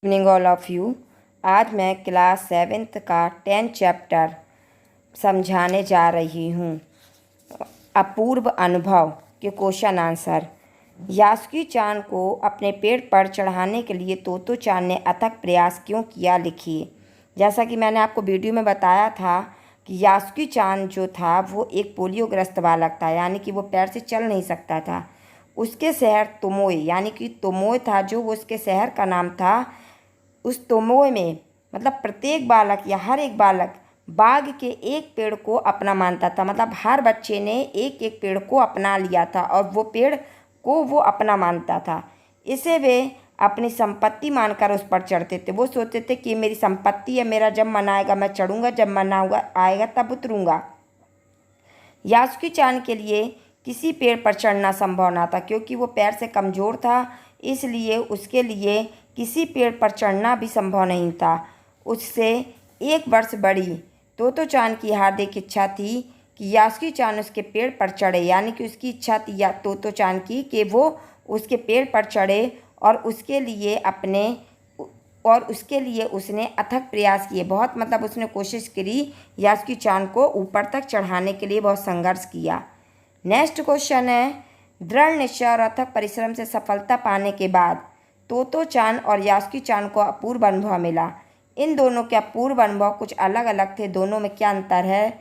Evening all of you. आज मैं class 7th का 10th चैप्टर समझाने जा रही हूँ। अपूर्व अनुभव के क्वेश्चन आंसर। यासुकी चान को अपने पेड़ पर चढ़ाने के लिए तोतो चान ने अथक प्रयास क्यों किया, लिखिए। जैसा कि मैंने आपको वीडियो में बताया था कि यासुकी चान जो था वो एक पोलियोग्रस्त बालक था, यानी कि वो पैर से चल नहीं सकता था। उसके शहर तोमोए, यानी कि तोमोए था जो उसके शहर का नाम था। उस तोमोए में मतलब प्रत्येक बालक या हर एक बालक बाग के एक पेड़ को अपना मानता था। मतलब हर बच्चे ने एक एक पेड़ को अपना लिया था और वो पेड़ को वो अपना मानता था। इसे वे अपनी संपत्ति मानकर उस पर चढ़ते थे। वो सोचते थे कि मेरी संपत्ति है, मेरा जब मन आएगा मैं चढ़ूँगा, जब मन आएगा तब उतरूँगा। यासुकी चान के लिए किसी पेड़ पर चढ़ना संभव ना था, क्योंकि वो पैर से कमज़ोर था। इसलिए उसके लिए किसी पेड़ पर चढ़ना भी संभव नहीं था। उससे 1 वर्ष बड़ी तोतो चान की हार्दिक इच्छा थी कि यासुकी चान उसके पेड़ पर चढ़े, यानी कि उसकी इच्छा थी या तोतो चान की कि वो उसके पेड़ पर चढ़े और उसके लिए उसने अथक प्रयास किए। बहुत मतलब उसने कोशिश करी यासुकी चान को ऊपर तक चढ़ाने के लिए, बहुत संघर्ष किया। नेक्स्ट क्वेश्चन है, दृढ़ निश्चय और अथक परिश्रम से सफलता पाने के बाद तोतो चान और यासुकी चान को अपूर्व अनुभव मिला। इन दोनों के अपूर्व अनुभव कुछ अलग अलग थे, दोनों में क्या अंतर है,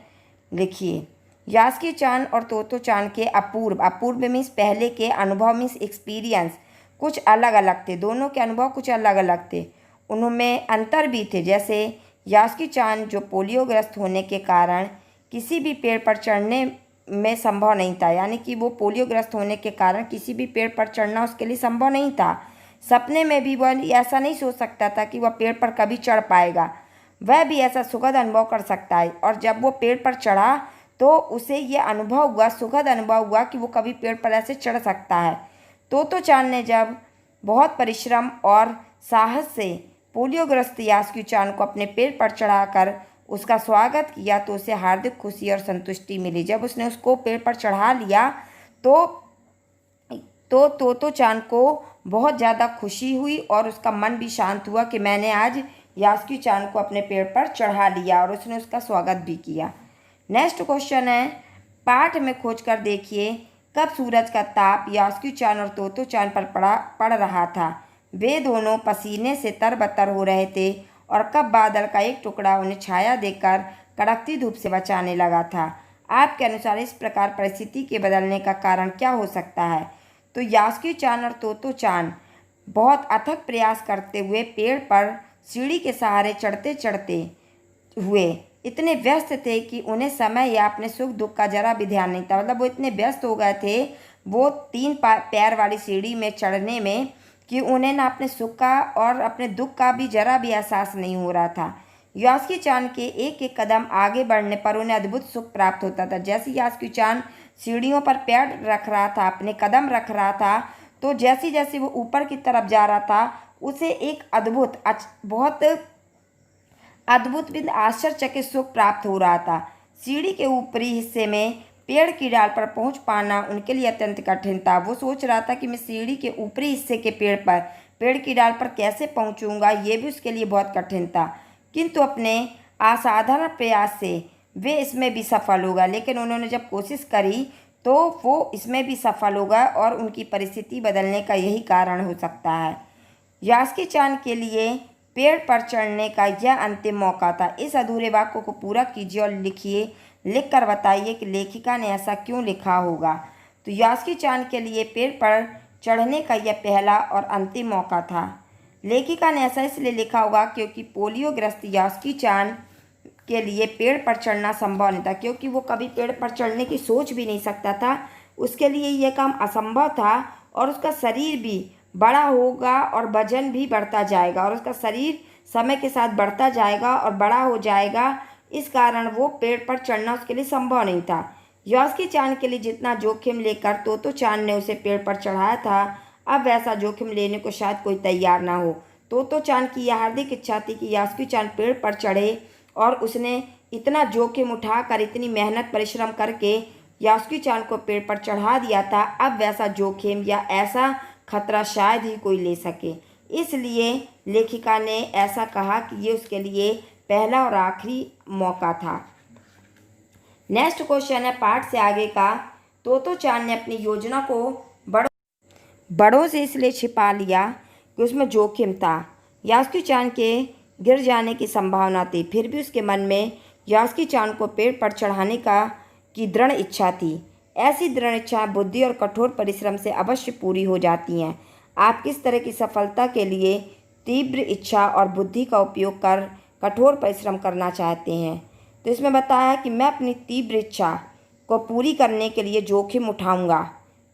लिखिए। यासुकी चान और तोतो चान के अपूर्व मीन्स पहले के अनुभव मीन्स एक्सपीरियंस कुछ अलग अलग थे। दोनों के अनुभव कुछ अलग अलग थे, उनमें अंतर भी थे। जैसे यासुकी चान जो पोलियोग्रस्त होने के कारण किसी भी पेड़ पर चढ़ने में संभव नहीं था, यानी कि वो पोलियोग्रस्त होने के कारण किसी भी पेड़ पर चढ़ना उसके लिए संभव नहीं था। सपने में भी वह ऐसा नहीं सोच सकता था कि वह पेड़ पर कभी चढ़ पाएगा। वह भी ऐसा सुखद अनुभव कर सकता है, और जब वो पेड़ पर चढ़ा तो उसे ये अनुभव हुआ, सुखद अनुभव हुआ कि वो कभी पेड़ पर ऐसे चढ़ सकता है। तोतो चान ने जब बहुत परिश्रम और साहस से पोलियोग्रस्त यासुकी चान को अपने पेड़ पर चढ़ाकर उसका स्वागत किया तो उसे हार्दिक खुशी और संतुष्टि मिली। जब उसने उसको पेड़ पर चढ़ा लिया तो तोतो चान को बहुत ज़्यादा खुशी हुई और उसका मन भी शांत हुआ कि मैंने आज यासुकी चान को अपने पेड़ पर चढ़ा लिया, और उसने उसका स्वागत भी किया। नेक्स्ट क्वेश्चन है, पाठ में खोजकर देखिए कब सूरज का ताप यासुकी चान और तोतो चान पर पड़ रहा था। वे दोनों पसीने से तरबतर हो रहे थे, और कब बादल का एक टुकड़ा उन्हें छाया देकर कड़कती धूप से बचाने लगा था। आपके अनुसार इस प्रकार परिस्थिति के बदलने का कारण क्या हो सकता है? तो यासुकी चान और तोतो चान बहुत अथक प्रयास करते हुए पेड़ पर सीढ़ी के सहारे चढ़ते चढ़ते हुए इतने व्यस्त थे कि उन्हें समय या अपने सुख दुख का जरा भी ध्यान नहीं था। मतलब वो इतने व्यस्त हो गए थे वो 3 पैर वाली सीढ़ी में चढ़ने में कि उन्हें ना अपने सुख का और अपने दुख का भी जरा भी एहसास नहीं हो रहा था। यासुकी चान के एक एक कदम आगे बढ़ने पर उन्हें अद्भुत सुख प्राप्त होता था। जैसे यासुकी चान सीढ़ियों पर पैर रख रहा था, अपने कदम रख रहा था, तो जैसे जैसे वो ऊपर की तरफ जा रहा था उसे एक बहुत अद्भुत बिंद आश्चर्यचकित सुख प्राप्त हो रहा था। सीढ़ी के ऊपरी हिस्से में पेड़ की डाल पर पहुंच पाना उनके लिए अत्यंत कठिन था। वो सोच रहा था कि मैं सीढ़ी के ऊपरी हिस्से के पेड़ की डाल पर कैसे पहुंचूंगा, ये भी उसके लिए बहुत कठिन था। किंतु अपने असाधारण प्रयास से वे इसमें भी सफल हो गए। लेकिन उन्होंने जब कोशिश करी तो वो इसमें भी सफल हो गए, और उनकी परिस्थिति बदलने का यही कारण हो सकता है। यासुकी चान के लिए पेड़ पर चढ़ने का यह अंतिम मौका था। इस अधूरे वाक्य को पूरा कीजिए और लिखिए, लिखकर बताइए कि लेखिका ने ऐसा क्यों लिखा होगा। तो यासुकी चान के लिए पेड़ पर चढ़ने का यह पहला और अंतिम मौका था। लेखिका ने ऐसा इसलिए लिखा होगा क्योंकि पोलियोग्रस्त यासुकी चान के लिए पेड़ पर चढ़ना संभव नहीं था, क्योंकि वो कभी पेड़ पर चढ़ने की सोच भी नहीं सकता था। उसके लिए यह काम असंभव था, और उसका शरीर भी बड़ा होगा और वजन भी बढ़ता जाएगा, और उसका शरीर समय के साथ बढ़ता जाएगा और बड़ा हो जाएगा। इस कारण वो पेड़ पर चढ़ना उसके लिए संभव नहीं था। यासुकी चान के लिए जितना जोखिम लेकर तोतो चान ने उसे पेड़ पर चढ़ाया था, अब वैसा जोखिम लेने को शायद कोई तैयार ना हो। तोतो चान की यह हार्दिक इच्छा थी कि यासुकी चान पेड़ पर चढ़े, और उसने इतना जोखिम उठाकर इतनी मेहनत परिश्रम करके यासुकी चान को पेड़ पर चढ़ा दिया था। अब वैसा जोखिम या ऐसा खतरा शायद ही कोई ले सके। इसलिए लेखिका ने ऐसा कहा कि ये उसके लिए पहला और आखिरी मौका था। नेक्स्ट क्वेश्चन है पाठ से आगे का। तोतो चान ने अपनी योजना को बड़ों से इसलिए छिपा लिया कि उसमें जोखिम था। यास्की चान के गिर जाने की संभावना थी, फिर भी उसके मन में यास्की चान को पेड़ पर चढ़ाने की दृढ़ इच्छा थी। ऐसी दृढ़ इच्छा बुद्धि और कठोर परिश्रम से अवश्य पूरी हो जाती हैं। आप किस तरह की सफलता के लिए तीव्र इच्छा और बुद्धि का उपयोग कर कठोर परिश्रम करना चाहते हैं? तो इसमें बताया कि मैं अपनी तीव्र इच्छा को पूरी करने के लिए जोखिम उठाऊंगा,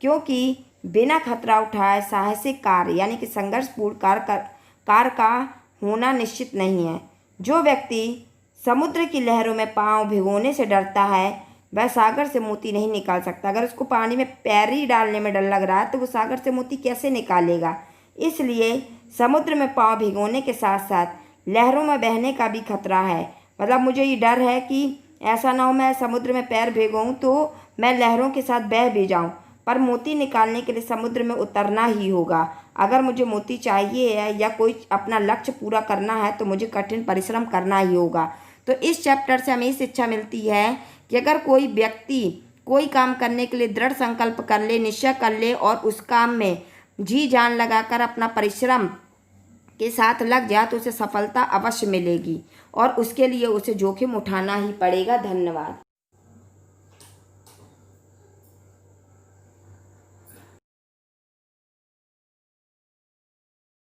क्योंकि बिना खतरा उठाए साहसिक कार्य यानी कि संघर्षपूर्ण कार्य का होना निश्चित नहीं है। जो व्यक्ति समुद्र की लहरों में पांव भिगोने से डरता है वह सागर से मोती नहीं निकाल सकता। अगर उसको पानी में पैर ही डालने में डर लग रहा है तो वो सागर से मोती कैसे निकालेगा। इसलिए समुद्र में पांव भिगोने के साथ साथ लहरों में बहने का भी खतरा है। मतलब मुझे ये डर है कि ऐसा ना हो मैं समुद्र में पैर भिगोऊँ तो मैं लहरों के साथ बह भी जाऊँ, पर मोती निकालने के लिए समुद्र में उतरना ही होगा। अगर मुझे मोती चाहिए है या कोई अपना लक्ष्य पूरा करना है तो मुझे कठिन परिश्रम करना ही होगा। तो इस चैप्टर से हमें ये शिक्षा मिलती है कि अगर कोई व्यक्ति कोई काम करने के लिए दृढ़ संकल्प कर ले, निश्चय कर ले और उस काम में जी जान लगाकर अपना परिश्रम के साथ लग जाए तो उसे सफलता अवश्य मिलेगी और उसके लिए उसे जोखिम उठाना ही पड़ेगा। धन्यवाद।